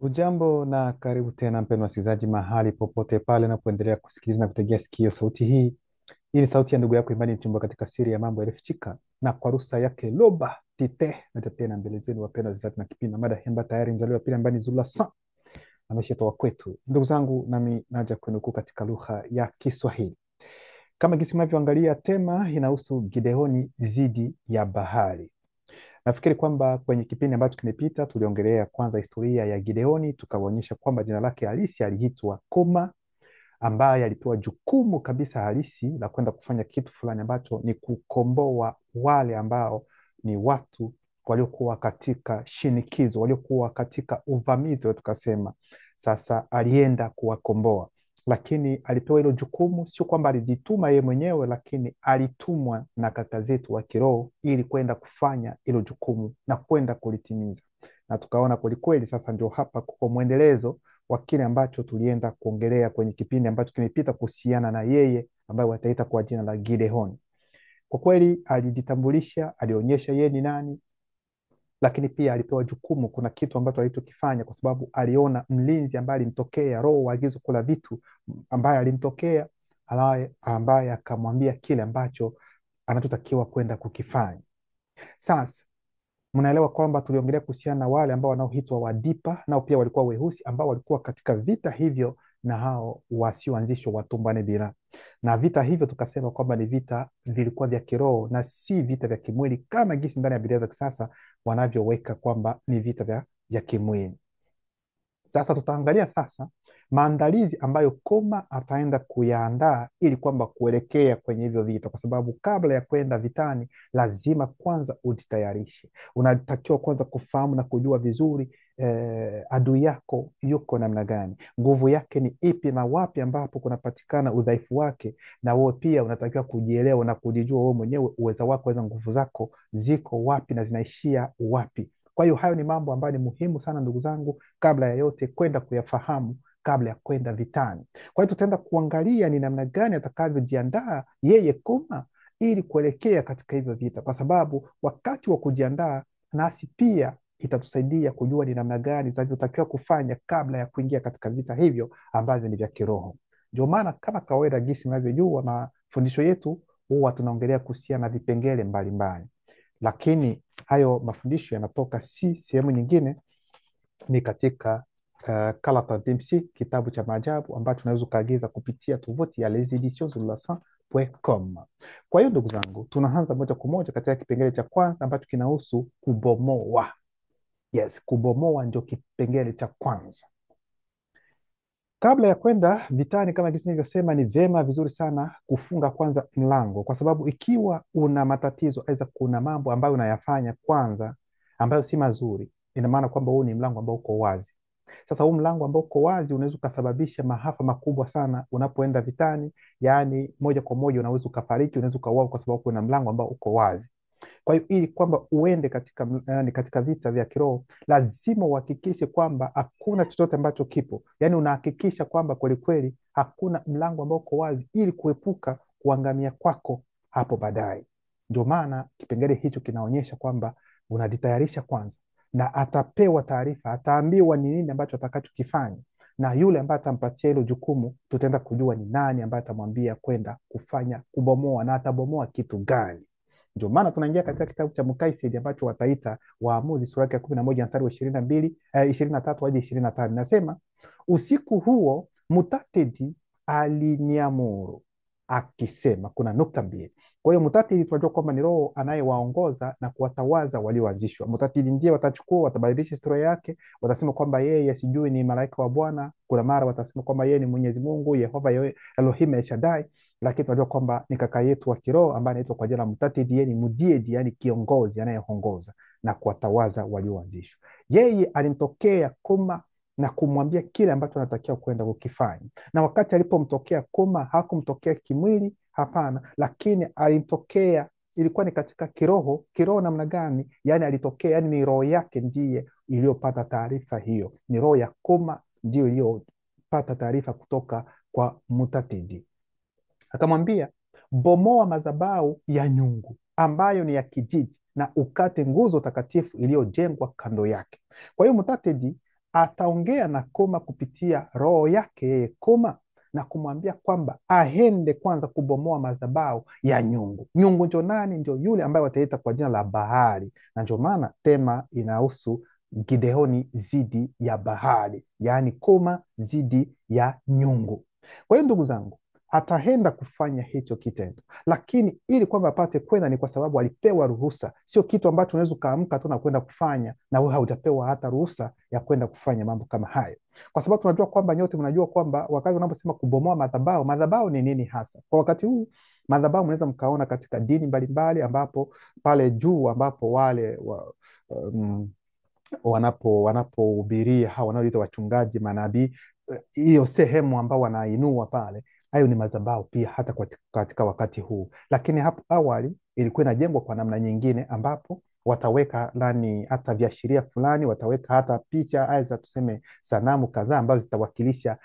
Ujambo na karibu tena mpendwa msikilizaji, mahali popote pale unapoendelea kusikiliza na kutegea sikio sauti hii. Hii ni sauti ya ndugu yako Imani Mchumba katika siri ya mambo yaliyofichika, na kwa ruhusa yake Loba Tite na tena mbele zenu wapendwa wasikilizaji, na kipindi na mada hemba tayari mzaliwa pili ambaye ni Zula Sa ameshatoa kwetu. Ndugu zangu, nami naja kunukuu katika lugha ya Kiswahili. Kama gisi mnavyoangalia, tema inahusu Gideoni dhidi ya bahari. Nafikiri kwamba kwenye kipindi ambacho kimepita tuliongelea kwanza historia ya Gideoni, tukaonyesha kwamba jina lake halisi aliitwa Koma, ambaye alipewa jukumu kabisa halisi la kwenda kufanya kitu fulani ambacho ni kukomboa wale ambao ni watu waliokuwa katika shinikizo, waliokuwa katika uvamizi tukasema. Sasa alienda kuwakomboa, lakini alipewa hilo jukumu, sio kwamba alijituma yeye mwenyewe, lakini alitumwa na kaka zetu wa kiroho ili kwenda kufanya hilo jukumu na kwenda kulitimiza. Na tukaona kwelikweli, sasa ndio hapa kuko mwendelezo wa kile ambacho tulienda kuongelea kwenye kipindi ambacho kimepita kuhusiana na yeye ambaye wataita kwa jina la Gideoni. Kwa kweli alijitambulisha, alionyesha yeye ni nani, lakini pia alipewa jukumu. Kuna kitu ambacho alichokifanya, kwa sababu aliona mlinzi ambaye alimtokea, roho wa agizo kula vitu ambaye alimtokea, ambaye akamwambia kile ambacho anachotakiwa kwenda kukifanya. Sasa mnaelewa kwamba tuliongelea kuhusiana na wale ambao wanaoitwa Wadipa, nao pia walikuwa Weusi ambao walikuwa katika vita hivyo na hao wasioanzishwa watumbane bila. Na vita hivyo tukasema kwamba ni vita vilikuwa vya kiroho na si vita vya kimwili, kama gisi ndani ya Biblia za kisasa wanavyoweka kwamba ni vita vya kimwili. Sasa tutaangalia sasa maandalizi ambayo Koma ataenda kuyaandaa ili kwamba kuelekea kwenye hivyo vita, kwa sababu kabla ya kwenda vitani lazima kwanza ujitayarishe. Unatakiwa kwanza kufahamu na kujua vizuri adui yako yuko namna gani, nguvu yake ni ipi, na wapi ambapo kunapatikana udhaifu wake, na wewe pia unatakiwa kujielewa na kujijua wewe mwenyewe, uweza wako, nguvu zako ziko wapi na zinaishia wapi. Kwa hiyo hayo ni mambo ambayo ni muhimu sana ndugu zangu, kabla ya yote kwenda kuyafahamu kabla ya kwenda vitani. Kwa hiyo tutaenda kuangalia ni namna gani atakavyojiandaa yeye Koma ili kuelekea katika hivyo vita, kwa sababu wakati wa kujiandaa nasi pia itatusaidia kujua ni namna gani tunavyotakiwa kufanya kabla ya kuingia katika vita hivyo ambavyo ni vya kiroho. Ndio maana kama kawaida, gisi mnavyojua, mafundisho yetu huwa tunaongelea kuhusiana na vipengele mbalimbali, lakini hayo mafundisho yanatoka si sehemu nyingine, ni katika Kalata DMC, kitabu cha maajabu ambacho unaweza ukaagiza kupitia tovuti ya leseditionsdelasaint.com. Kwa hiyo ndugu zangu, tunaanza moja kwa moja katika kipengele cha kwanza ambacho kinahusu kubomoa. Yes, kubomoa ndio kipengele cha kwanza. Kabla ya kwenda vitani, kama jinsi nilivyosema, ni vema vizuri sana kufunga kwanza mlango, kwa sababu ikiwa una matatizo, aidha kuna mambo ambayo unayafanya kwanza ambayo si mazuri, ina maana kwamba huu ni mlango ambao uko wazi. Sasa huu mlango ambao uko wazi unaweza ukasababisha maafa makubwa sana unapoenda vitani, yaani moja kwa moja unaweza ukafariki, unaweza ukauawa, kwa sababu kuna mlango ambao uko wazi. Kwa hiyo ili kwamba uende katika vita vya kiroho, lazima uhakikishe kwamba hakuna chochote ambacho kipo, yaani unahakikisha kwamba kwelikweli hakuna mlango ambao uko wazi, ili kuepuka kuangamia kwako hapo baadaye. Ndio maana kipengele hicho kinaonyesha kwamba unajitayarisha kwanza, na atapewa taarifa, ataambiwa ni nini ambacho atakachokifanya, na yule ambaye atampatia hilo jukumu tutaenda kujua ni nani ambaye atamwambia kwenda kufanya kubomoa, na atabomoa kitu gani. Ndio maana tunaingia katika kitabu cha Mukaisedi ambacho wataita Waamuzi sura yake ya 11 mstari wa 23 hadi 25. Nasema, usiku huo Mutatedi aliniamuru akisema, kuna nukta mbili. Kwa hiyo Mutatedi tunajua kwamba ni roho anayewaongoza na kuwatawaza walioanzishwa. Mutatedi ndiye watachukua, watabadilisha historia yake, watasema kwamba yeye sijui ni malaika wa Bwana, kuna mara watasema kwamba yeye ni Mwenyezi Mungu, Yehova, Elohim, El Shaddai, lakini tunajua kwamba ni kaka yetu wa kiroho ambaye anaitwa kwa jina la Mutatedi. Yeye ni mudiedi, yani kiongozi anayeongoza na kuwatawaza walioanzishwa. Yeye alimtokea Koma na kumwambia kile ambacho anatakiwa kwenda kukifanya, na wakati alipomtokea Koma hakumtokea kimwili, hapana, lakini alimtokea, ilikuwa ni katika kiroho. Kiroho namna gani? Yani alitokea, yani ni roho yake ndiye iliyopata taarifa hiyo, ni roho ya Koma ndiyo iliyopata taarifa kutoka kwa Mutatedi. Akamwambia, bomoa madhabahu ya nyungu ambayo ni ya kijiji na ukate nguzo takatifu iliyojengwa kando yake. Kwa hiyo Mutatedi ataongea na Koma kupitia roho yake yeye Koma na kumwambia kwamba aende kwanza kubomoa madhabahu ya nyungu. Nyungu ndio nani? Ndio yule ambaye wataita kwa jina la Bahali, na ndio maana tema inahusu Gideoni zidi ya Bahali, yaani Koma zidi ya nyungu. Kwa hiyo ndugu zangu, ataenda kufanya hicho kitendo, lakini ili kwamba apate kwenda ni kwa sababu alipewa ruhusa. Sio kitu ambacho unaweza ukaamka tu na kwenda kufanya na wewe haujapewa hata ruhusa ya kwenda kufanya mambo kama hayo, kwa sababu tunajua kwamba nyote mnajua kwamba wakati unaposema kubomoa madhabahu, madhabahu ni nini hasa kwa wakati huu? Madhabahu mnaweza mkaona katika dini mbalimbali, ambapo pale juu ambapo wale um, wanapohubiria hawa wanaoitwa wachungaji, manabii, hiyo sehemu ambao wanainua pale, hayo ni madhabahu pia hata katika wakati huu. Lakini hapo awali ilikuwa inajengwa kwa namna nyingine, ambapo wataweka ndani hata viashiria fulani, wataweka hata picha aidha tuseme sanamu kadhaa ambazo zitawakilisha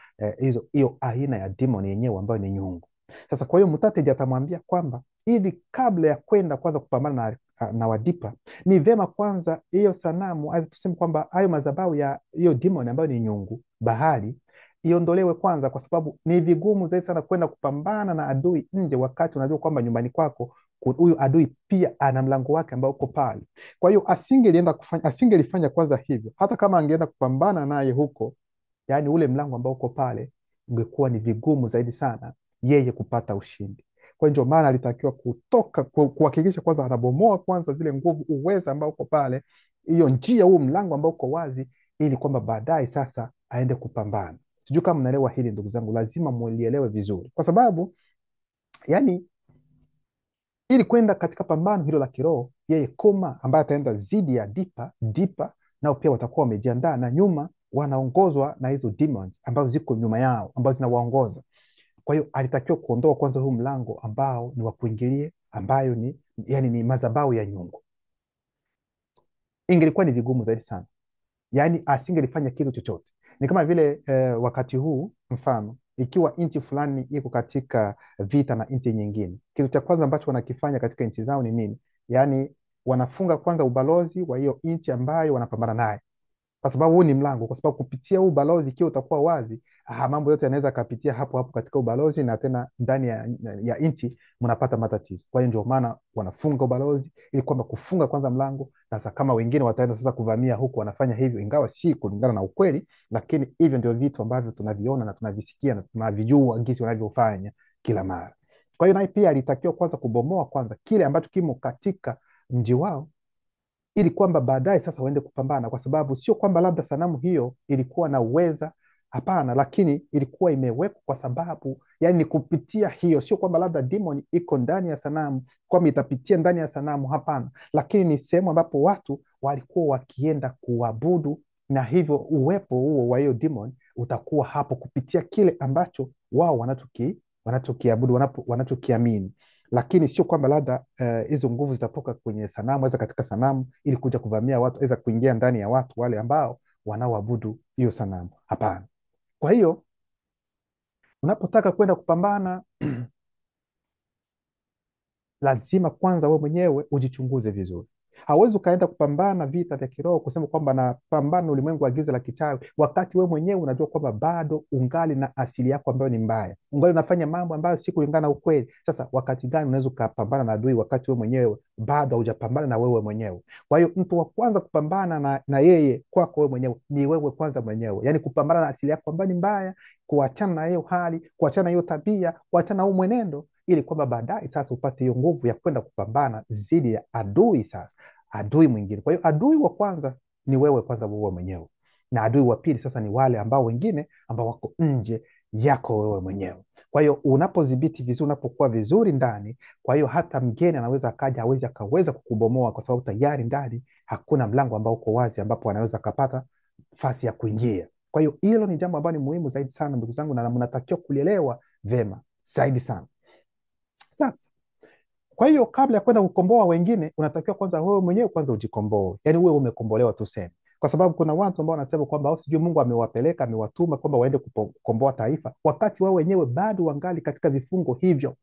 hiyo aina ya demon yenyewe ambayo ni nyungu. Sasa kwa hiyo Mutateja atamwambia kwamba ili kabla ya kwenda kwanza kupambana na Wadipa, ni vema kwanza hiyo sanamu aidha tuseme kwamba hayo madhabahu ya hiyo demon ambayo ni nyungu Bahali iondolewe kwanza, kwa sababu ni vigumu zaidi sana kwenda kupambana na adui nje, wakati unajua kwamba nyumbani kwako huyu adui pia ana mlango wake ambao uko pale. Kwa hiyo asingelifanya kwanza hivyo, hata kama angeenda kupambana naye huko, yaani ule mlango ambao uko pale ungekuwa ni vigumu zaidi sana yeye kupata ushindi. Kwa hiyo ndio maana alitakiwa kuhakikisha kwanza anabomoa kwanza zile nguvu, uweza ambao uko pale, hiyo njia, huu mlango ambao uko wazi, ili kwamba baadaye sasa aende kupambana. Sijui kama mnaelewa hili ndugu zangu, lazima mulielewe vizuri, kwa sababu yani ili kwenda katika pambano hilo la kiroho, yeye Koma ambaye ataenda zidi ya Dipa nao pia watakuwa wamejiandaa, na nyuma wanaongozwa na hizo demons ambazo ziko nyuma yao ambazo zinawaongoza. Kwa hiyo alitakiwa kuondoa kwanza huu mlango ambao ni wa kuingilia, ambayo ni madhabahu ya nyungu. Ingelikuwa ni vigumu zaidi sana, yaani asingelifanya kitu chochote. Ni kama vile wakati huu, mfano ikiwa nchi fulani iko katika vita na nchi nyingine, kitu cha kwanza ambacho wanakifanya katika nchi zao ni nini? Yaani wanafunga kwanza ubalozi wa hiyo nchi ambayo wanapambana naye, kwa sababu huu ni mlango, kwa sababu kupitia huu ubalozi ikiwa utakuwa wazi, mambo yote yanaweza kapitia hapo hapo katika ubalozi, na tena ndani ya nchi mnapata matatizo. Kwa hiyo ndio maana wanafunga ubalozi, ili kwamba kufunga kwanza mlango. Sasa kama wengine wataenda sasa kuvamia huku, wanafanya hivyo, ingawa si kulingana na ukweli, lakini hivyo ndio vitu ambavyo tunaviona na tunavisikia na tunavijua jinsi wanavyofanya kila mara. Kwa hiyo naye pia alitakiwa kwanza kubomoa kwanza kile ambacho kimo katika mji wao, ili kwamba baadaye sasa waende kupambana, kwa sababu sio kwamba labda sanamu hiyo ilikuwa na uweza, hapana, lakini ilikuwa imewekwa kwa sababu yani ni kupitia hiyo, sio kwamba labda demon iko ndani ya sanamu kwamba itapitia ndani ya sanamu, hapana, lakini ni sehemu ambapo watu walikuwa wakienda kuabudu, na hivyo uwepo huo wa hiyo demon utakuwa hapo kupitia kile ambacho wao wanachokiabudu, wanachokiamini, lakini sio kwamba labda hizo nguvu zitatoka kwenye sanamu, aweza katika sanamu ili kuja kuvamia watu, aweza kuingia ndani ya watu wale ambao wanaoabudu hiyo sanamu, hapana. Kwa hiyo unapotaka kwenda kupambana lazima kwanza wewe mwenyewe ujichunguze vizuri. Hauwezi ukaenda kupambana vita vya kiroho kusema kwamba napambana ulimwengu wa giza la kichawi, wakati wewe mwenyewe unajua kwamba bado ungali na asili yako ambayo ni mbaya, ungali unafanya mambo ambayo si kulingana na ukweli. Sasa wakati gani unaweza ukapambana na adui wakati wewe mwenyewe bado haujapambana na wewe mwenyewe? Kwa hiyo mtu wa kwanza kupambana na yeye kwako wewe mwenyewe ni wewe kwanza mwenyewe, yaani kupambana na asili yako ambayo ni mbaya, kuachana na hiyo hali, kuachana na hiyo tabia, kuachana na huo mwenendo, ili kwamba baadaye sasa upate hiyo nguvu ya kwenda kupambana dhidi ya adui, sasa adui mwingine. Kwa hiyo adui wa kwanza ni wewe kwanza, wewe mwenyewe, na adui wa pili sasa ni wale ambao wengine ambao wako nje yako wewe mwenyewe. Kwa hiyo unapodhibiti vizuri, unapokuwa vizuri ndani, kwa hiyo hata mgeni anaweza akaja, akaweza kukubomoa, kwa sababu tayari ndani hakuna mlango ambao uko wazi ambapo anaweza akapata nafasi ya kuingia. Kwa hiyo hilo ni jambo ambalo ni muhimu zaidi sana ndugu zangu, na mnatakiwa kulielewa vema zaidi sana. Sasa kwa hiyo kabla ya kwenda kukomboa wengine, unatakiwa kwanza wewe mwenyewe kwanza ujikomboe, yaani uwe umekombolewa tuseme, kwa sababu kuna watu ambao wanasema kwamba sijui Mungu amewapeleka, amewatuma kwamba waende kukomboa taifa, wakati wao wenyewe bado wangali katika vifungo hivyo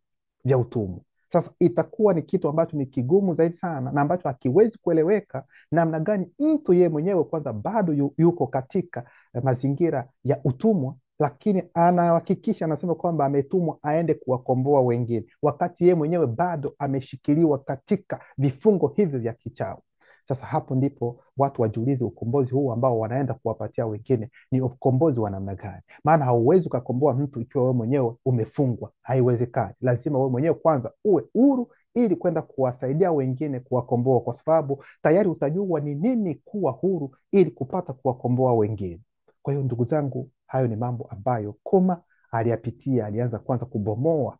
vya utumwa. Sasa itakuwa ni kitu ambacho ni kigumu zaidi sana, na ambacho hakiwezi kueleweka namna gani mtu yeye mwenyewe kwanza bado yuko katika mazingira ya utumwa, lakini anahakikisha, anasema kwamba ametumwa aende kuwakomboa wengine, wakati yeye mwenyewe bado ameshikiliwa katika vifungo hivyo vya kichawi. Sasa hapo ndipo watu wajiulize, ukombozi huu ambao wanaenda kuwapatia wengine ni ukombozi wa namna gani? Maana hauwezi ukakomboa mtu ikiwa wewe mwenyewe umefungwa, haiwezekani. Lazima wewe mwenyewe kwanza uwe huru ili kwenda kuwasaidia wengine kuwakomboa, kwa sababu tayari utajua ni nini kuwa huru ili kupata kuwakomboa wengine. Kwa hiyo ndugu zangu, hayo ni mambo ambayo Koma aliyapitia. Alianza kwanza kubomoa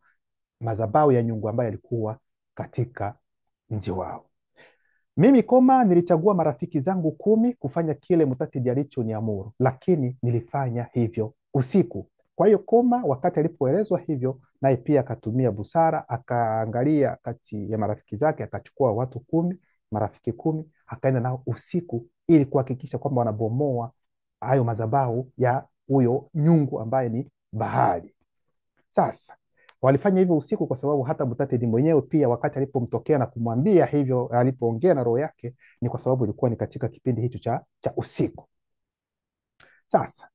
madhabahu ya nyungu ambayo yalikuwa katika mji wao. Mimi Koma nilichagua marafiki zangu 10 kufanya kile Mutati alichoniamuru, lakini nilifanya hivyo usiku. Kwa hiyo Koma wakati alipoelezwa hivyo, naye pia akatumia busara, akaangalia kati ya marafiki zake, akachukua watu 10, marafiki 10, akaenda nao usiku ili kuhakikisha kwamba wanabomoa hayo madhabahu ya huyo nyungu ambaye ni Bahali. Sasa walifanya hivyo usiku kwa sababu hata Mutati mwenyewe pia wakati alipomtokea na kumwambia hivyo, alipoongea na roho yake, ni kwa sababu ilikuwa ni katika kipindi hicho cha usiku. Sasa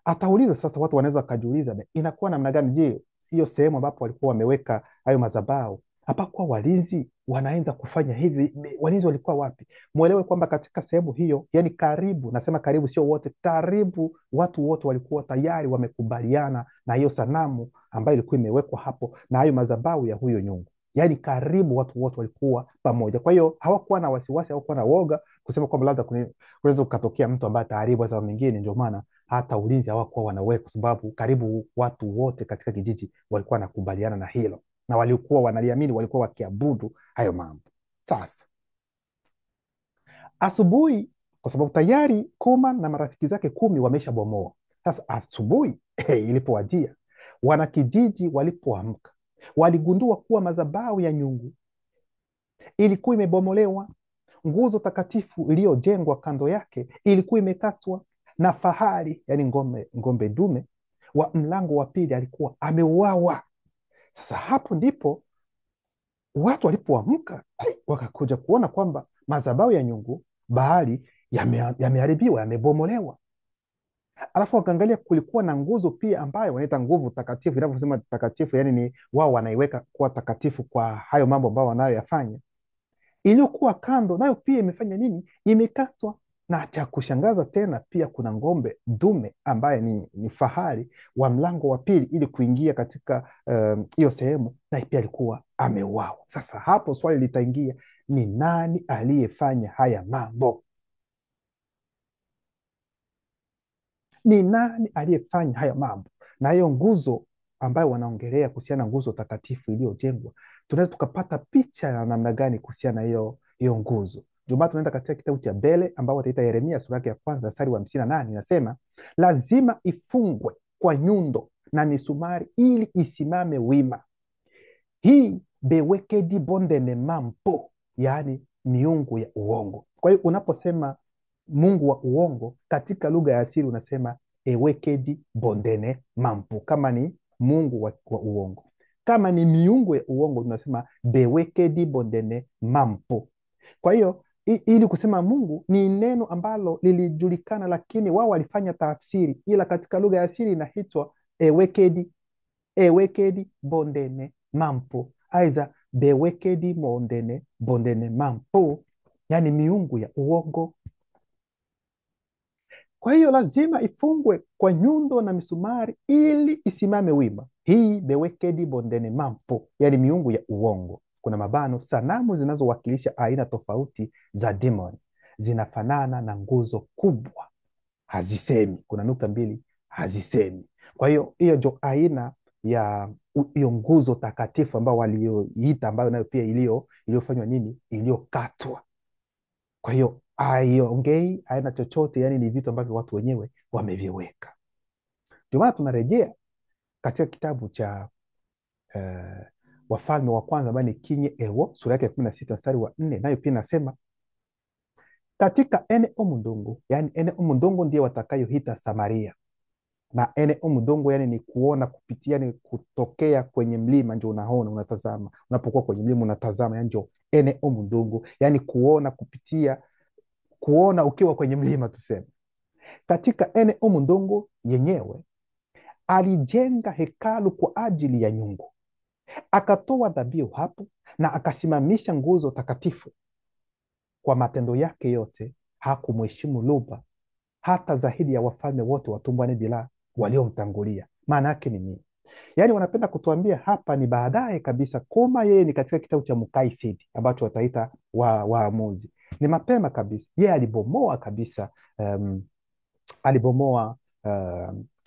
atauliza, sasa watu wanaweza wakajiuliza, inakuwa namna gani? Je, hiyo sehemu ambapo walikuwa wameweka hayo madhabahu hapakuwa walinzi wanaenda kufanya hivi? Walinzi walikuwa wapi? Mwelewe kwamba katika sehemu hiyo, yani karibu, nasema karibu, sio wote, karibu watu wote walikuwa tayari wamekubaliana na hiyo sanamu ambayo ilikuwa imewekwa hapo na hayo madhabahu ya huyo nyungu. Yani karibu watu wote walikuwa pamoja. Kwa hiyo hawakuwa na wasiwasi, hawakuwa na woga kusema kwamba labda kunaweza kukatokea mtu ambaye ataharibu sasa mingine. Ndio maana hata ulinzi hawakuwa wanaweka, kwa sababu karibu watu wote katika kijiji walikuwa wanakubaliana na hilo na walikuwa wanaliamini, walikuwa wakiabudu hayo mambo. Sasa asubuhi, kwa sababu tayari Koma na marafiki zake 10 wamesha bomoa. Sasa asubuhi ilipowajia, wanakijiji walipoamka, waligundua kuwa madhabahu ya nyungu ilikuwa imebomolewa, nguzo takatifu iliyojengwa kando yake ilikuwa imekatwa, na fahali, yani ngombe dume wa mlango wa pili alikuwa ameuawa. Sasa hapo ndipo watu walipoamka, wakakuja kuona kwamba madhabahu ya nyungu Bahali yameharibiwa, yamebomolewa. Alafu wakaangalia kulikuwa na nguzo pia ambayo wanaita nguvu takatifu. Inavyosema takatifu, yani ni wao wanaiweka kuwa takatifu kwa hayo mambo ambayo wanayoyafanya, iliyokuwa kando nayo pia imefanya nini? Imekatwa. Na cha kushangaza tena, pia kuna ngombe dume ambaye ni fahari wa mlango wa pili ili kuingia katika hiyo sehemu, naye pia alikuwa ameuawa. Sasa hapo swali litaingia, ni nani aliyefanya haya mambo? Ni nani aliyefanya haya mambo? Na hiyo nguzo ambayo wanaongelea kuhusiana na nguzo takatifu iliyojengwa, tunaweza tukapata picha ya namna gani kuhusiana na hiyo nguzo? Ndio maana tunaenda katika kitabu cha mbele ambao wataita Yeremia sura yake ya kwanza mstari wa 58, inasema lazima ifungwe kwa nyundo na misumari ili isimame wima. Hii bewekedi bondene mampo, yaani miungu ya uongo. Kwa hiyo unaposema mungu wa uongo katika lugha ya asili unasema ewekedi bondene mampo, kama ni mungu wa uongo. Kama ni miungu ya uongo tunasema bewekedi bondene mampo. Kwa hiyo ili kusema Mungu ni neno ambalo lilijulikana, lakini wao walifanya tafsiri, ila katika lugha ya asili inaitwa ewekedi bondene mampo, aiza bewekedi bondene mampo, yani miungu ya uongo. Kwa hiyo lazima ifungwe kwa nyundo na misumari ili isimame wima. Hii bewekedi bondene mampo, yani miungu ya uongo. Kuna mabano, sanamu zinazowakilisha aina tofauti za demon, zinafanana na nguzo kubwa, hazisemi. Kuna nukta mbili, hazisemi. Kwa hiyo hiyo ndio aina ya hiyo nguzo takatifu ambao walioiita, ambayo nayo pia iliyofanywa nini, iliyokatwa. Kwa hiyo haiongei, haina chochote, yani ni vitu ambavyo watu wenyewe wameviweka. Ndio maana tunarejea katika kitabu cha Wafalme wa Kwanza ambayo ni Kinye Ewo sura yake ya 16 mstari wa 4, nayo pia nasema katika ene omundungu, yani ene omundungu ndiye watakayohita Samaria. Na ene omundungu yani ni kuona kupitia, ni kutokea kwenye mlima, ndio unaona, unatazama. Unapokuwa kwenye mlima unatazama, yani ndio ene omundungu, yani kuona kupitia, kuona ukiwa kwenye mlima tuseme. Katika ene Mundongo yenyewe alijenga hekalu kwa ajili ya nyungu, akatoa dhabihu hapo na akasimamisha nguzo takatifu. Kwa matendo yake yote hakumheshimu Luba hata zaidi ya wafalme wote wa Tumbwane Bila waliomtangulia. Maana yake ni nini? Yaani wanapenda kutuambia hapa ni baadaye kabisa, koma yeye ni katika kitabu cha Mukaisidi ambacho wataita Waamuzi. Ni mapema kabisa, yeye alibomoa kabisa, um, alibomoa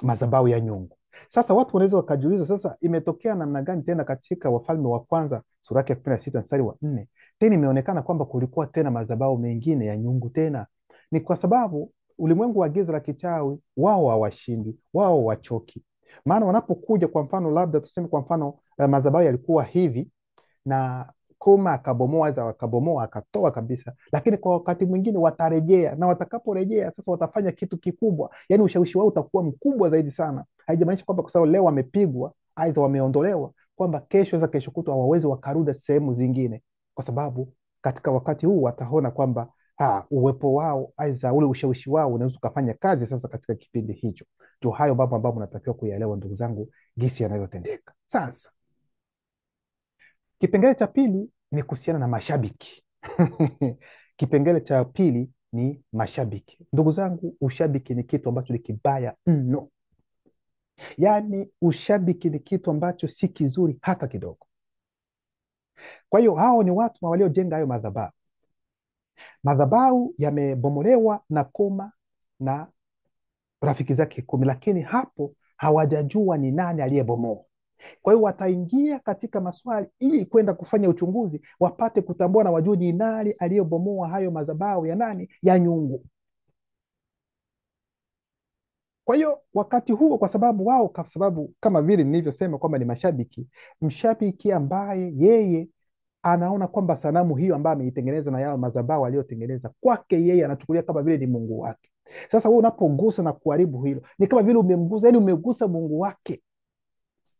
madhabahu ya nyungu. Sasa watu wanaweza wakajiuliza, sasa imetokea namna gani tena katika Wafalme wa Kwanza sura yake ya 16 mstari wa 4 tena imeonekana kwamba kulikuwa tena madhabahu mengine ya nyungu tena? Ni kwa sababu ulimwengu wa giza la kichawi wao hawashindi, wao wachoki. Maana wanapokuja kwa mfano, labda tuseme kwa mfano madhabahu yalikuwa hivi na Koma akabomoa za akabomoa akatoa kabisa, lakini kwa wakati mwingine watarejea, na watakaporejea sasa watafanya kitu kikubwa, yani ushawishi wao utakuwa mkubwa zaidi sana. Haijamaanisha kwamba kwa sababu leo wamepigwa aidha wameondolewa kwamba kesho za kesho kutwa hawawezi wakarudi sehemu zingine, kwa sababu katika wakati huu wataona kwamba uwepo wao aidha ule ushawishi wao unaweza ukafanya kazi sasa katika kipindi hicho. Ndio hayo mambo ambayo mnatakiwa kuyaelewa ndugu zangu, gisi yanayotendeka sasa. Kipengele cha pili ni kuhusiana na mashabiki. Kipengele cha pili ni mashabiki. Ndugu zangu, ushabiki ni kitu ambacho ni kibaya mno. Yaani ushabiki ni kitu ambacho si kizuri hata kidogo. Kwa hiyo hao ni watu waliojenga hayo madhabahu. Madhabahu yamebomolewa na Koma na rafiki zake 10, lakini hapo hawajajua ni nani aliyebomoa. Kwa hiyo wataingia katika maswali ili kwenda kufanya uchunguzi, wapate kutambua na wajue ni nani aliyebomoa hayo madhabahu ya nani, ya nyungu. Kwa hiyo wakati huo, kwa sababu kama vile nilivyosema kwamba ni mashabiki, mshabiki ambaye yeye anaona kwamba sanamu hiyo ambayo ameitengeneza na yao madhabahu aliyotengeneza kwake yeye anachukulia kama vile ni Mungu wake. Sasa wewe unapogusa na kuharibu hilo, ni kama vile umemgusa, yani umegusa Mungu wake.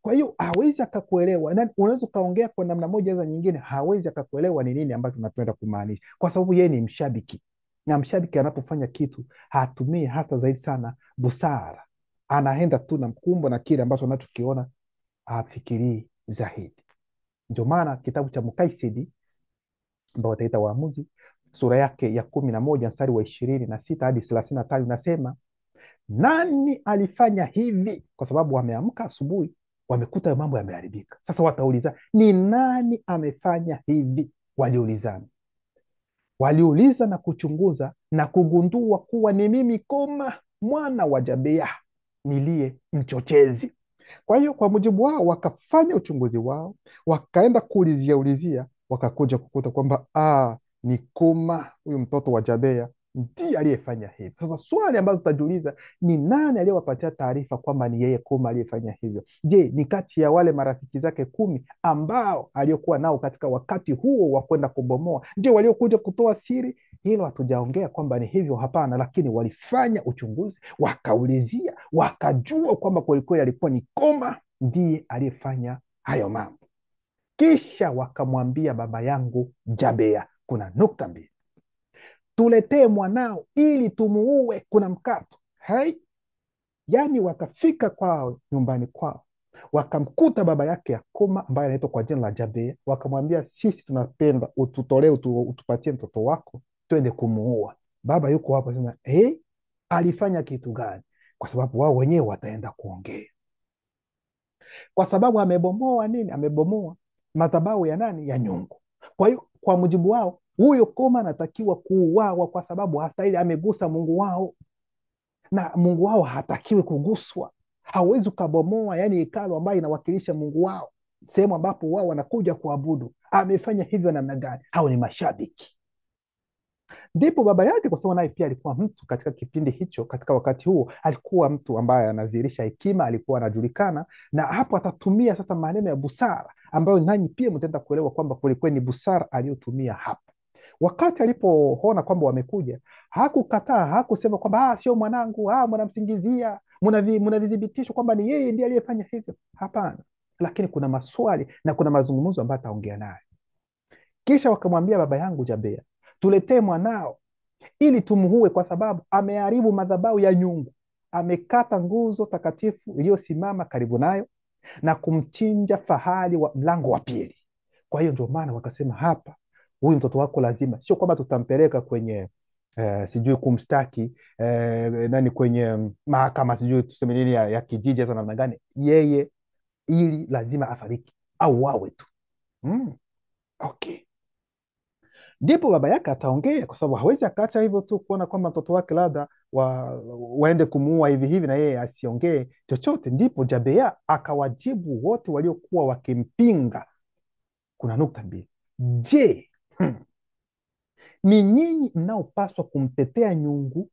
Kwa hiyo hawezi akakuelewa, na unaweza ukaongea kwa namna moja za nyingine, hawezi akakuelewa ni nini ambacho tunapenda kumaanisha, kwa sababu yeye ni mshabiki, na mshabiki anapofanya kitu hatumii hasa zaidi sana busara, anaenda tu na mkumbo na kile ambacho anachokiona, hafikirii zaidi. Ndio maana kitabu cha Mukaisidi ambao wataita Waamuzi sura yake ya 11 mstari wa 26 hadi 35 nasema, nani alifanya hivi? Kwa sababu wameamka asubuhi wamekuta mambo yameharibika. Sasa watauliza ni nani amefanya hivi? Waliuliza na kuchunguza na kugundua kuwa ni mimi Koma mwana wa Jabea niliye mchochezi. Kwa hiyo kwa mujibu wao wakafanya uchunguzi wao, wakaenda kuulizia, wakakuja kukuta kwamba ni Koma huyu mtoto wa Jabea ndiye aliyefanya hivi. Sasa swali ambazo tutajiuliza ni nani aliyewapatia taarifa kwamba ni yeye Koma aliyefanya hivyo? Je, ni kati ya wale marafiki zake 10 ambao aliokuwa nao katika wakati huo wa kwenda kubomoa ndio waliokuja kutoa siri? Hilo hatujaongea kwamba ni hivyo, hapana, lakini walifanya uchunguzi, wakaulizia, wakajua kwamba kwelikweli alikuwa ni Koma ndiye aliyefanya hayo mambo. Kisha wakamwambia baba yangu Jabea, kuna nukta mbili, tuletee mwanao ili tumuue, kuna mkato. Yani wakafika kwao, nyumbani kwao, wakamkuta baba yake ya Koma ambaye anaitwa kwa jina la Jabea, wakamwambia, sisi tunapenda ututolee, utupatie mtoto wako twende kumuua. Baba yuko hapo, sema alifanya kitu gani? Kwa sababu wao wenyewe wataenda kuongea, kwa sababu amebomoa nini? Amebomoa madhabahu ya nani? Ya nyungu. Kwa hiyo kwa mujibu wao huyo Koma anatakiwa kuuawa kwa sababu hastahili, amegusa Mungu wao, na Mungu wao hatakiwi kuguswa. Hauwezi ukabomoa yani hekalu ambayo inawakilisha Mungu wao, sehemu ambapo wao wanakuja kuabudu. Amefanya hivyo namna gani? Hao ni mashabiki. Ndipo baba yake, kwa sababu naye pia alikuwa mtu katika kipindi hicho, katika wakati huo alikuwa mtu ambaye anazihirisha hekima, alikuwa anajulikana, na hapo atatumia sasa maneno ya busara ambayo nanyi pia mtaenda kuelewa kwamba kwelikweli ni busara aliyotumia hapo. Wakati alipoona kwamba wamekuja, hakukataa, hakusema kwamba sio mwanangu, mnamsingizia, mnavithibitisho kwamba ni yeye ndiye aliyefanya hivyo. Hapana, lakini kuna maswali na kuna mazungumzo ambayo ataongea naye. Kisha wakamwambia baba yangu Jabea, tuletee mwanao ili tumuue, kwa sababu ameharibu madhabahu ya nyungu, amekata nguzo takatifu iliyosimama karibu nayo na kumchinja fahali wa mlango wa pili. Kwa hiyo ndio maana wakasema hapa, huyu mtoto wako lazima, sio kwamba tutampeleka kwenye sijui kumstaki nani kwenye mahakama sijui tuseme nini ya kijiji hasa namna gani, yeye ili lazima afariki au wawe tu. Okay. Ndipo baba yake ataongea, kwa sababu hawezi akaacha hivyo tu kuona kwamba mtoto wake labda waende kumuua hivi hivi na yeye asiongee chochote. Ndipo Jabea akawajibu wote waliokuwa wakimpinga. Kuna nukta mbili. Je, ni nyinyi mnaopaswa kumtetea nyungu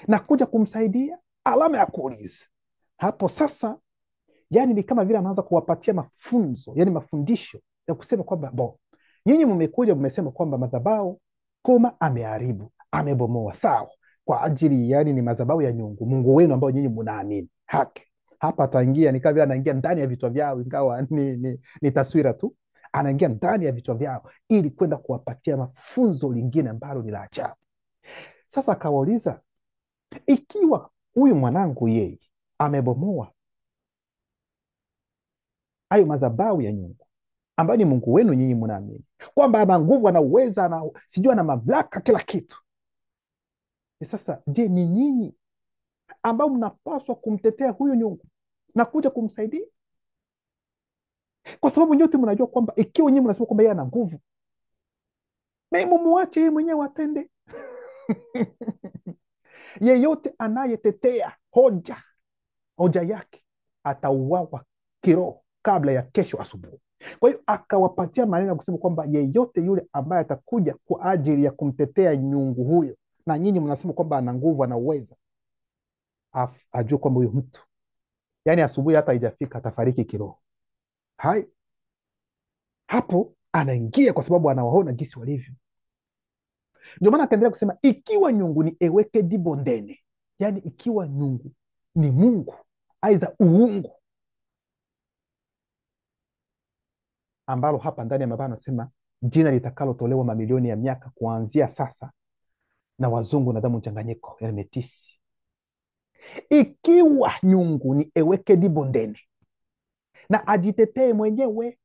na kuja kumsaidia? Alama ya kuuliza hapo. Sasa yani ni kama vile anaanza kuwapatia mafunzo, yani mafundisho ya kusema kwamba nyinyi mmekuja mmesema kwamba madhabahu Koma ameharibu, amebomoa, sawa, kwa ajili yani ni madhabahu ya nyungu, mungu wenu ambao nyinyi mnaamini haki. Hapa ataingia ni kama vile anaingia ndani ya vichwa vyao, ingawa ni taswira tu, anaingia ndani ya vichwa vyao ili kwenda kuwapatia mafunzo lingine ambalo ni la ajabu. Sasa akawauliza, ikiwa huyu mwanangu yeye amebomoa hayo madhabahu ya nyungu ambayo ni mungu wenu nyinyi mnaamini kwamba ana nguvu, ana uweza, ana sijui ana mamlaka, kila kitu. Sasa je, ni nyinyi ambao mnapaswa kumtetea huyu nyungu na kuja kumsaidia? Kwa sababu nyote mnajua kwamba ikiwa nyinyi mnasema kwamba yeye ana nguvu, mumuache yeye mwenyewe atende. Yeyote anayetetea hoja yake atauawa kiroho kabla ya kesho asubuhi. Kwa hiyo akawapatia maneno ya kusema kwamba yeyote yule ambaye atakuja kwa ajili ya kumtetea nyungu huyo, na nyinyi mnasema kwamba ana nguvu, ana uweza, ajue kwamba huyo mtu yani asubuhi hata haijafika atafariki kiroho. Hai, hapo anaingia kwa sababu anawaona jinsi walivyo. Ndio maana akaendelea kusema, ikiwa nyungu ni eweke dibondene, yani ikiwa nyungu ni mungu aidha uungu, ambalo hapa ndani ya mabano anasema jina litakalotolewa mamilioni ya miaka kuanzia sasa na wazungu na damu mchanganyiko, yani metisi. Ikiwa nyungu ni eweke dibondene na ajitetee mwenyewe,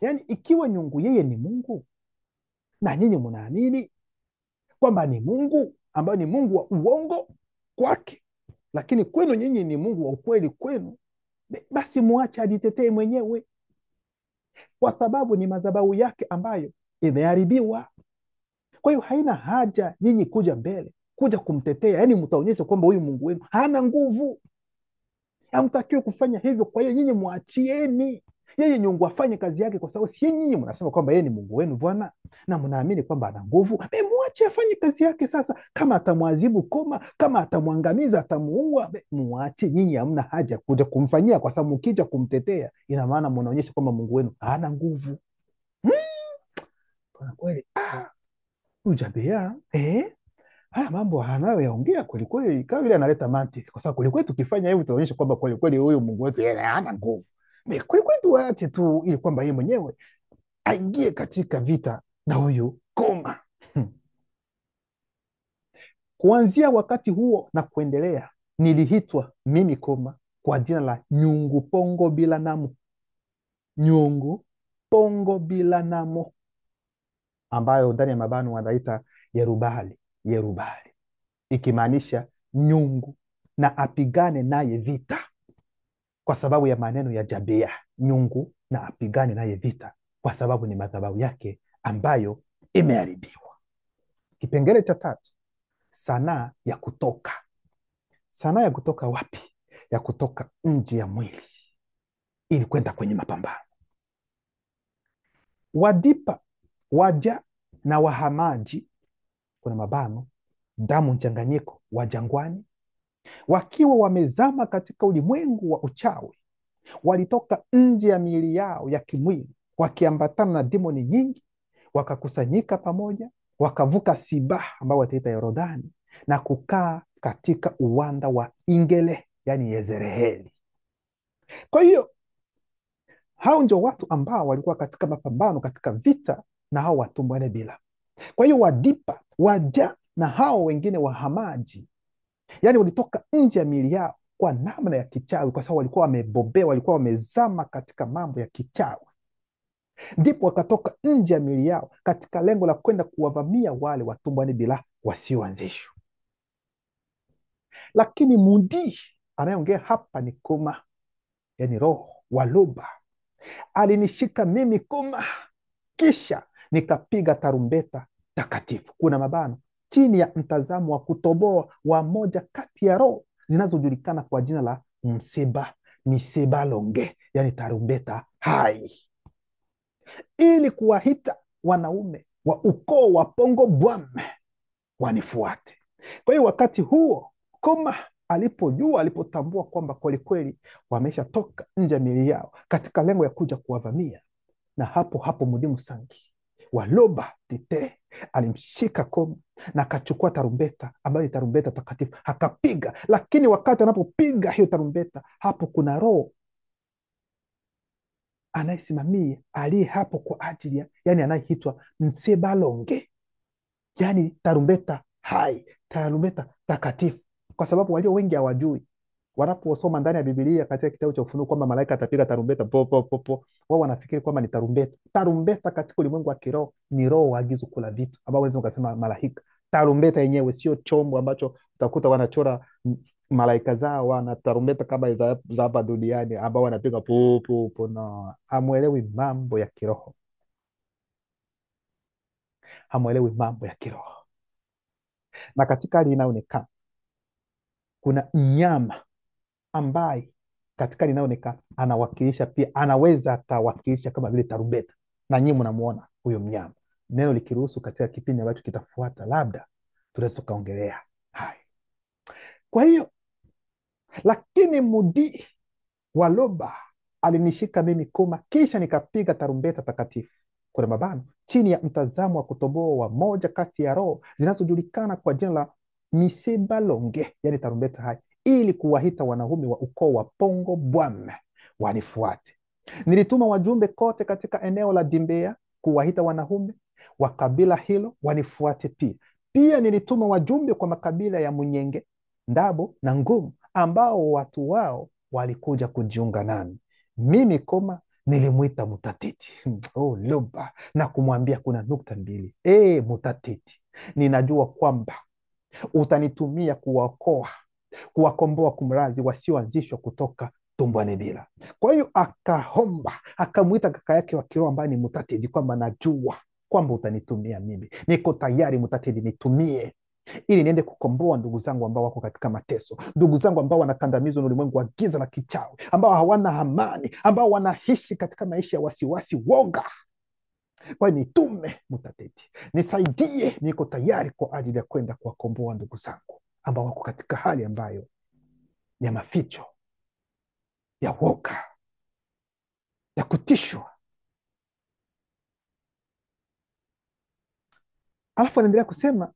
yani ikiwa nyungu yeye ni mungu na nyinyi mnaamini kwamba ni mungu ambayo ni mungu wa uongo kwake, lakini kwenu nyinyi ni mungu wa ukweli kwenu, basi muache ajitetee mwenyewe, kwa sababu ni madhabahu yake ambayo imeharibiwa. Kwa hiyo haina haja nyinyi kuja mbele kuja kumtetea, yani mtaonyesha kwamba huyu mungu wenu hana nguvu, hamtakiwi kufanya hivyo. Kwa hiyo nyinyi mwachieni yeye nyungu afanye kazi yake, kwa sababu si nyinyi mnasema kwamba yeye ni mungu wenu bwana na mnaamini kwamba ana nguvu. Mwache afanye kazi yake. Sasa kama atamwadhibu Koma, kama atamwangamiza, atamuua, mwache. Nyinyi hamna haja kuja kumfanyia, kwa sababu mkija kumtetea ina maana mnaonyesha kwamba mungu wenu hana nguvu. Kwa kweli Jabea haya mambo anayoyaongea kweli kweli kama vile analeta mantiki, kwa sababu kweli kweli tukifanya hivyo tunaonyesha kwamba kweli kweli huyu mungu wetu yeye hana nguvu. Kweli kweli tuache tu ili kwamba yeye mwenyewe aingie katika vita na huyu Koma. Kuanzia wakati huo na kuendelea, nilihitwa mimi Koma kwa jina la Nyungu Pongo Bila Namo. Nyungu Pongo Bila Namo, ambayo ndani ya mabano wanaita Yerubali, ikimaanisha nyungu na apigane naye vita, kwa sababu ya maneno ya Jabea. Nyungu na apigane naye vita kwa sababu ni madhabahu yake ambayo imeharibiwa. Kipengele cha 3, sanaa ya kutoka. Sanaa ya kutoka wapi? Ya kutoka nje ya mwili ili kwenda kwenye mapambano. Wadipa, waja na wahamaji, kuna mabano damu mchanganyiko wa jangwani, wakiwa wamezama katika ulimwengu wa uchawi, walitoka nje ya miili yao ya kimwili wakiambatana na demoni nyingi, wakakusanyika pamoja, wakavuka Siba ambao wataita Yorodani, na kukaa katika uwanda wa Ingele, yani Yezreeli. Kwa hiyo hao ndio watu ambao walikuwa katika mapambano, katika vita na hao watumwa Bila. Kwa hiyo Wadipa, Waja na hao wengine Wahamaji, yaani walitoka nje ya miili yao kwa namna ya kichawi, kwa sababu walikuwa wamebobea, walikuwa wamezama katika mambo ya kichawi, ndipo wakatoka nje ya miili yao katika lengo la kwenda kuwavamia wale watumbwani bila wasioanzishwa. Lakini Mudi anayeongea hapa ni Koma, yani roho wa Loba, alinishika mimi Koma, kisha nikapiga tarumbeta takatifu, kuna mabano, chini ya mtazamo wa kutoboa wa moja kati ya roho zinazojulikana kwa jina la Misebalonge, yani tarumbeta hai, ili kuwahita wanaume wa ukoo wa Pongo Bwame wanifuate. Kwa hiyo wakati huo Koma alipotambua kwamba kwelikweli wameshatoka nje ya miili yao katika lengo ya kuja kuwavamia, na hapo hapo Mudimu Sangi Waloba Tite alimshika Koma na akachukua tarumbeta ambayo ni tarumbeta takatifu akapiga. Lakini wakati anapopiga hiyo tarumbeta, hapo kuna roho anayesimamia aliye hapo kwa ajili ya, yani anayeitwa Msebalonge, yani tarumbeta hai, tarumbeta takatifu, kwa sababu walio wengi hawajui. Wanaposoma ndani ya Biblia katika kitabu cha Ufunuo kwamba malaika atapiga tarumbeta po po po po, wao wanafikiri kwamba ni tarumbeta. Tarumbeta katika ulimwengu wa kiroho ni roho waagizo kula vitu, ambao unaweza ukasema malaika. Tarumbeta yenyewe sio chombo ambacho utakuta wanachora malaika zao wana tarumbeta kama za hapa duniani ambao wanapiga po po po. No, hamwelewi mambo ya kiroho, hamwelewi mambo ya kiroho. Na katika hali inayoonekana kuna mnyama ambaye katika hali inayoonekana anawakilisha pia, anaweza akawakilisha kama vile tarumbeta, na nyinyi mnamuona huyo mnyama. Neno likiruhusu katika kipindi ambacho kitafuata, labda tunaweza tukaongelea haya. Kwa hiyo lakini Mudi Waloba alinishika mimi Koma, kisha nikapiga tarumbeta takatifu, kuna mabano, chini ya mtazamo wa kutoboa wa moja kati ya roho zinazojulikana kwa jina la Misebalonge, yani tarumbeta hai, ili kuwahita wanaume wa ukoo wa Pongo Bwame wanifuate. Nilituma wajumbe kote katika eneo la Dimbea kuwahita wanaume wa kabila hilo wanifuate pia. Pia nilituma wajumbe kwa makabila ya Munyenge, Ndabo na Ngumu, ambao watu wao walikuja kujiunga nami. Mimi Koma nilimwita Mutatiti Loba na kumwambia kuna nukta mbili. Mutatiti, ninajua kwamba utanitumia kuwaokoa, kuwakomboa kumrazi wasioanzishwa kutoka tumbwani bila. Kwa hiyo akaomba, akamwita kaka yake wa kiroho ambaye ni Mutatidi kwamba najua kwamba utanitumia mimi, niko tayari Mutatidi, nitumie ili niende kukomboa ndugu zangu ambao wako katika mateso, ndugu zangu ambao wanakandamizwa na ulimwengu wa giza la kichawi, ambao hawana amani, ambao wanaishi katika maisha ya wasiwasi, woga. Kwa hiyo nitume Mutatidi, nisaidie, niko tayari kwa ajili ya kwenda kuwakomboa ndugu zangu ambao wako katika hali ambayo ya maficho, ya woga, ya kutishwa. Alafu anaendelea kusema,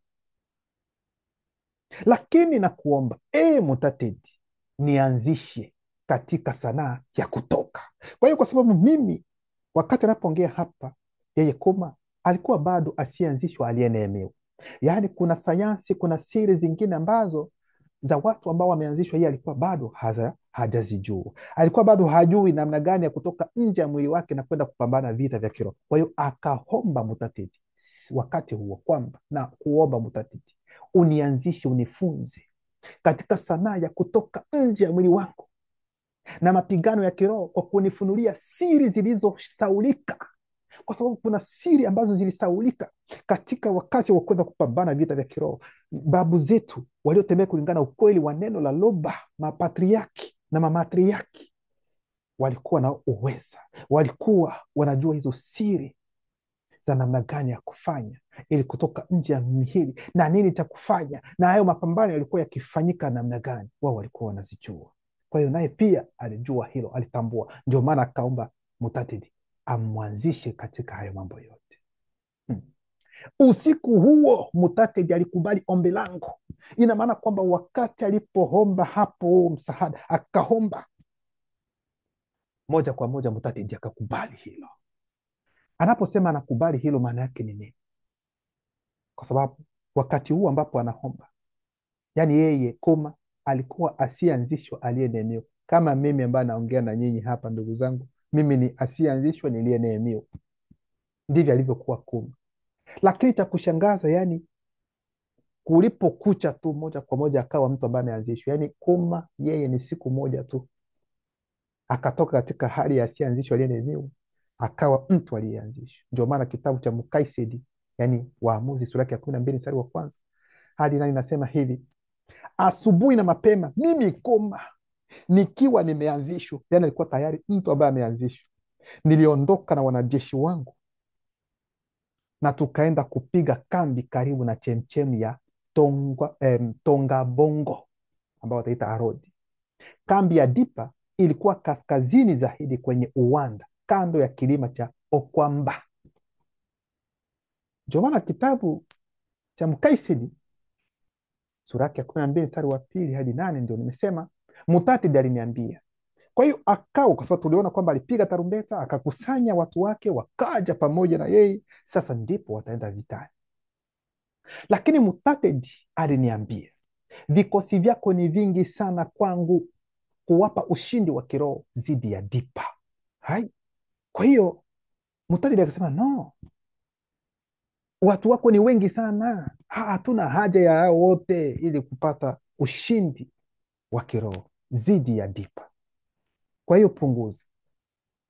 lakini nakuomba Mutatidi, nianzishe katika sanaa ya kutoka. Kwa hiyo kwa sababu mimi wakati anapoongea hapa, yeye Koma alikuwa bado asiyeanzishwa, aliyeneemiwa. Yaani kuna sayansi, kuna siri zingine ambazo za watu ambao wameanzishwa, yeye alikuwa bado hajazijua. Alikuwa bado hajui namna gani ya kutoka nje ya mwili wake na kwenda kupambana vita vya kiroho. Kwa hiyo akaomba Mutatidi wakati huo kwamba, na kuomba Mutatidi, unianzishe, unifunze katika sanaa ya kutoka nje ya mwili wangu na mapigano ya kiroho, kwa kunifunulia siri zilizosaulika, kwa sababu kuna siri ambazo zilisaulika katika wakati wa kwenda kupambana vita vya kiroho. Babu zetu waliotembea kulingana ukweli wa neno la Loba, mapatriaki na mamatriaki, walikuwa na uweza, walikuwa wanajua hizo siri za namna gani ya kufanya ili kutoka nje ya mihili na nini cha kufanya, na hayo mapambano yalikuwa yakifanyika namna gani, wao walikuwa wanazijua. Kwa hiyo naye pia alijua hilo, alitambua. Ndio maana akaomba Mutatidi amwanzishe katika hayo mambo yote. Usiku huo Mutatidi alikubali ombi langu. Ina maana kwamba wakati alipoomba hapo msaada, akaomba moja kwa moja, Mutatidi akakubali hilo. Anaposema anakubali hilo, maana yake ni nini? kwa sababu wakati huu ambapo anaomba, yaani yeye Koma alikuwa asiyeanzishwa aliyeneemiwa, kama mimi ambaye naongea na nyinyi hapa, ndugu zangu, mimi ni asiyeanzishwa niliyeneemiwa. Ndivyo alivyokuwa Koma. Lakini cha kushangaza, yani kulipokucha tu moja kwa moja akawa mtu ambaye ameanzishwa. Yani Koma yeye ni siku moja tu akatoka katika hali ya asiyeanzishwa aliyeneemiwa akawa mtu aliyeanzishwa. Ndio maana kitabu cha Mukaisedi, yani Waamuzi sura yake ya 12 mstari wa kwanza hadi nani nasema hivi: asubuhi na mapema mimi Koma nikiwa nimeanzishwa, yani alikuwa tayari mtu ambaye ameanzishwa, niliondoka na wanajeshi wangu na tukaenda kupiga kambi karibu na chemchemi ya Tongabongo ambao wataita Arodi. Kambi ya Dipa ilikuwa kaskazini zaidi kwenye uwanda kando ya kilima cha Okwamba. Ndio maana kitabu cha Mukaisedi sura yake ya 12 mstari wa 2 hadi 8 ndio nimesema Mutatedi aliniambia. Kwa hiyo akawa, kwa sababu tuliona kwamba alipiga tarumbeta akakusanya watu wake wakaja pamoja na yeye, sasa ndipo wataenda vitani. Lakini Mutatedi aliniambia, vikosi vyako ni vingi sana kwangu kuwapa ushindi wa kiroho dhidi ya Dipa. Hai. Kwa hiyo Mutatedi akasema, no, watu wako ni wengi sana, hatuna haja ya hao wote ili kupata ushindi wa kiroho dhidi ya Dipa. Kwa hiyo punguza.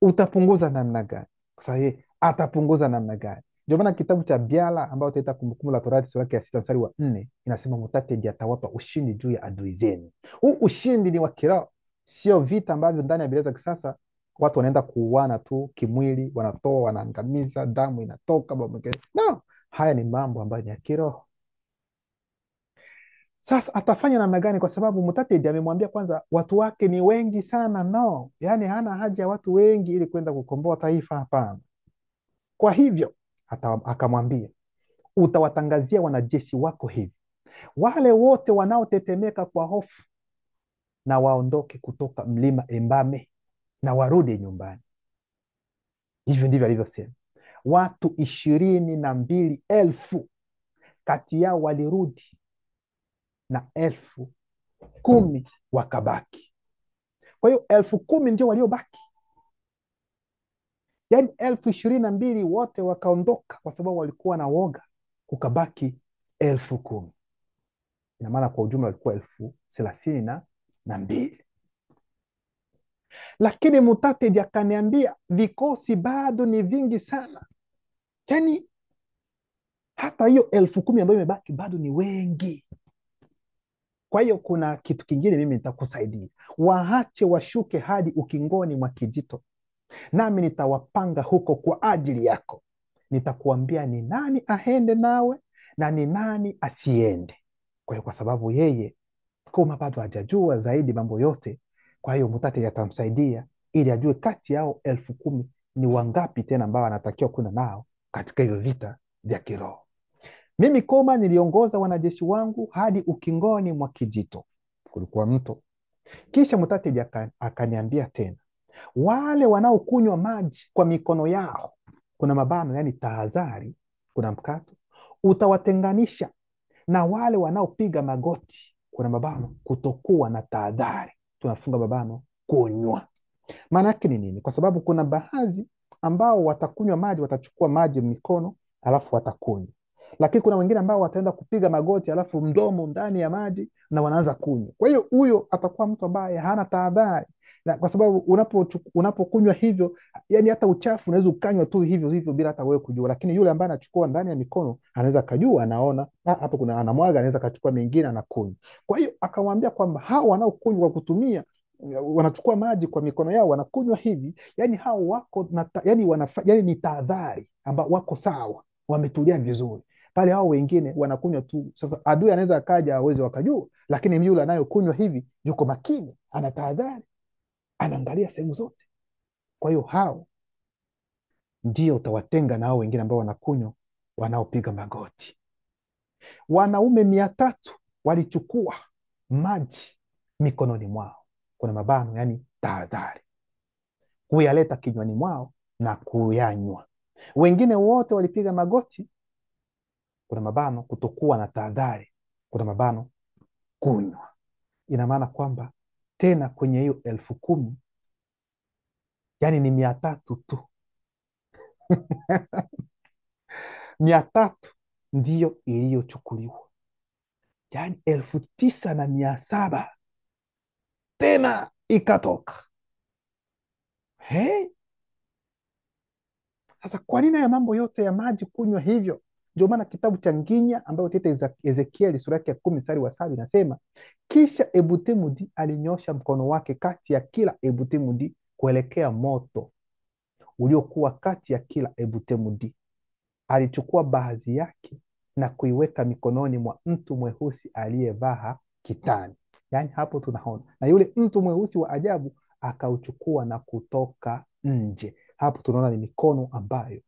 Utapunguza namna gani? Kwa sababu yeye atapunguza namna gani? Ndio maana kitabu cha Biala ambao utaita Kumbukumbu la Torati sura yake ya 6 mstari wa 4 inasema Mutatedi atawapa ushindi juu ya adui zenu. Huu ushindi ni wa kiroho, sio vita ambavyo ndani ya Biblia za kisasa watu wanaenda kuuana tu kimwili, wanatoa, wanaangamiza, damu inatoka. No, haya ni mambo ambayo ni ya kiroho. Sasa atafanya namna gani? Kwa sababu Mutatedi amemwambia kwanza watu wake ni wengi sana. No, yaani hana haja ya watu wengi ili kwenda kukomboa taifa, hapana. Kwa hivyo akamwambia, utawatangazia wanajeshi wako hivi: wale wote wanaotetemeka kwa hofu na waondoke kutoka mlima Embame na warudi nyumbani. Hivyo ndivyo alivyosema. Watu 22,000 kati yao walirudi na 10,000 wakabaki. Kwa hiyo 10,000 ndio waliobaki, yaani 22,000 wote wakaondoka kwa sababu walikuwa na woga, kukabaki 10,000. Ina maana kwa ujumla walikuwa 32,000. Lakini Mutatedi akaniambia vikosi bado ni vingi sana, yaani hata hiyo 10,000 ambayo imebaki bado ni wengi. Kwa hiyo kuna kitu kingine mimi nitakusaidia, waache washuke hadi ukingoni mwa kijito, nami nitawapanga huko kwa ajili yako. Nitakuambia ni nani aende nawe na ni nani asiende. Kwa hiyo kwa sababu yeye Koma bado hajajua zaidi mambo yote, kwa hiyo Mutatedi atamsaidia ili ajue kati yao 10,000 ni wangapi tena ambao anatakiwa kuna nao katika hivyo vita vya kiroho. Mimi Koma niliongoza wanajeshi wangu hadi ukingoni mwa kijito, kulikuwa mto. Kisha Mutatedi akaniambia tena, wale wanaokunywa maji kwa mikono yao, kuna mabano, yani tahadhari, kuna mkato, utawatenganisha na wale wanaopiga magoti, kuna mabano, kutokuwa na tahadhari, tunafunga mabano, kunywa. Maana yake ni nini? Kwa sababu kuna baadhi ambao watakunywa maji, watachukua maji mikono alafu watakunywa, lakini kuna wengine ambao wataenda kupiga magoti alafu mdomo ndani ya maji na wanaanza kunywa. Kwa hiyo huyo atakuwa mtu ambaye hana tahadhari, na kwa sababu unapokunywa hivyo, yani hata uchafu unaweza ukanywa tu hivyo hivyo bila hata wewe kujua, lakini yule ambaye anachukua ndani ya mikono anaweza kujua, anaona hapo kuna anamwaga, anaweza kachukua mengine anakunywa. Kwa hiyo akamwambia kwamba hao wanaokunywa kwa kutumia, wanachukua maji kwa mikono yao wanakunywa hivi, yani hao wako yani ni tahadhari, ambao wako sawa, wametulia vizuri pale. Hao wengine wanakunywa tu. Sasa adui anaweza akaja, awezi wakajua, lakini yule anayokunywa hivi yuko makini, ana tahadhari, anaangalia sehemu zote. Kwa hiyo hao ndio utawatenga na hao wengine ambao wanakunywa, wanaopiga magoti. Wanaume 300 walichukua maji mikononi mwao, kuna mabano, yani tahadhari, kuyaleta kinywani mwao na kuyanywa. Wengine wote walipiga magoti kuna mabano kutokuwa na tahadhari, kuna mabano kunywa. Ina maana kwamba tena kwenye hiyo 10,000 yani ni 300 tu 300 ndiyo iliyochukuliwa, yani 9,700 tena ikatoka. Hey, sasa kwa nini haya mambo yote ya maji kunywa hivyo? Ndio maana kitabu cha Nginya ambayo tita Ezekieli sura yake ya 10 mstari wa 7 inasema, kisha Ebutemudi alinyosha mkono wake kati ya kila Ebutemudi kuelekea moto uliokuwa kati ya kila Ebutemudi. Alichukua baadhi yake na kuiweka mikononi mwa mtu mweusi aliyevaa kitani. Yaani hapo tunaona, na yule mtu mweusi wa ajabu akauchukua na kutoka nje. Hapo tunaona ni mikono ambayo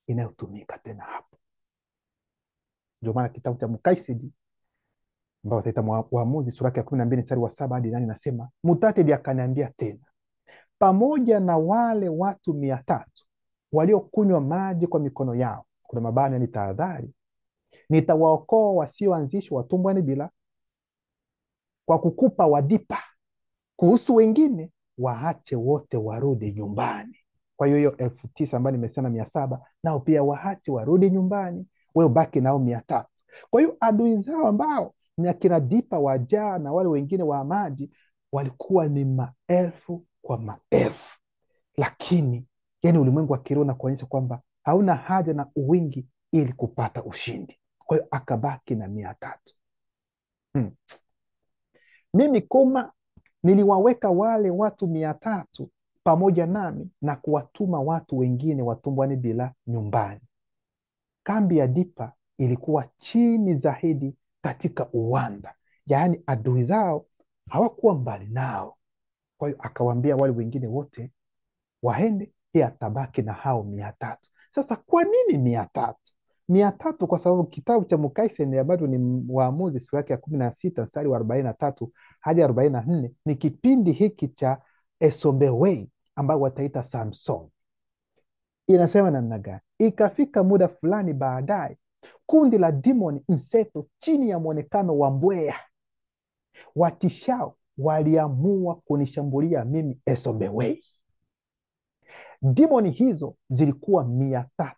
inayotumika tena hapo. Ndio maana kitabu cha Mukaisidi ambao wataita Waamuzi sura ya 12 mstari wa 7 hadi 8 nasema, Mutatedi akaniambia tena, pamoja na wale watu 300 waliokunywa maji kwa mikono yao, kuna mabano ni tahadhari, nitawaokoa wasioanzishwa watumbwani bila kwa kukupa wadipa. Kuhusu wengine waache wote warudi nyumbani. Kwa hiyo 9,000 ambayo nimesema 700 nao pia waache warudi nyumbani, wewe baki nao 300. Kwa hiyo adui zao ambao ni akina Dipa, Wajaa na wale wengine wa maji walikuwa ni maelfu kwa maelfu, lakini yani ulimwengu wa kiroho na kuonyesha kwamba hauna haja na uwingi ili kupata ushindi. Kwa hiyo akabaki na 300. Mimi Koma niliwaweka wale watu 300 pamoja nami na kuwatuma watu wengine watumbwani bila nyumbani. Kambi ya Dipa ilikuwa chini zaidi katika uwanda, yaani adui zao hawakuwa mbali nao. Kwa hiyo akawaambia wale wengine wote waende, yeye atabaki na hao 300. Sasa kwa nini 300? 300 kwa sababu kitabu cha Mukaiseni ambacho ni Waamuzi sura yake ya 16 mstari wa 43 hadi 44 ni kipindi hiki cha Esombewei ambayo wataita Samson. Inasema namna gani? Ikafika muda fulani baadaye, kundi la demoni mseto chini ya mwonekano wa mbweha watishao waliamua kunishambulia mimi Esombewei. Demoni hizo zilikuwa 300.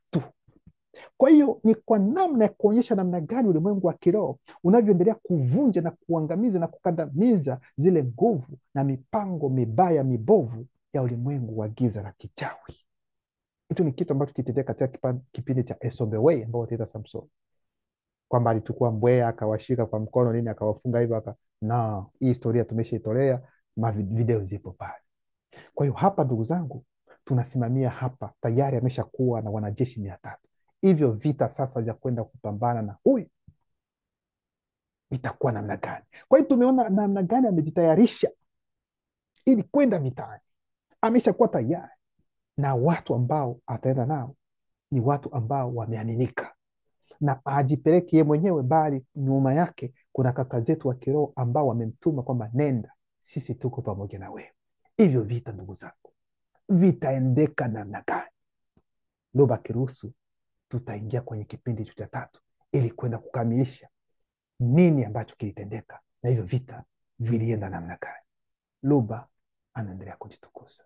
Kwa hiyo ni kwa namna ya kuonyesha namna gani ulimwengu wa kiroho unavyoendelea kuvunja na kuangamiza na kukandamiza zile nguvu na mipango mibaya mibovu ya ulimwengu wa giza la kichawi. Hicho ni kitu ambacho kitendeka katika kipindi cha Esombewei ambao wataita Samson, kwamba alichukua mbweha akawashika kwa mkono nini akawafunga hivyo na hii historia tumeshaitolea, video zipo pale. Kwa hiyo hapa ndugu zangu tunasimamia hapa, tayari ameshakuwa na wanajeshi 300. Hivyo vita sasa vya kwenda kupambana na huyu itakuwa namna gani? Kwa hiyo tumeona namna gani amejitayarisha ili kwenda vitani. Ameshakuwa tayari, na watu ambao ataenda nao ni watu ambao wameaminika, na ajipeleke yeye mwenyewe, bali nyuma yake kuna kaka zetu wa kiroho ambao wamemtuma kwamba nenda, sisi tuko pamoja na wewe. Hivyo vita ndugu zangu vitaendeka namna gani? Loba kiruhusu, tutaingia kwenye kipindi cha 3 ili kwenda kukamilisha nini ambacho kilitendeka na hivyo vita vilienda namna gani. Luba anaendelea kujitukuza.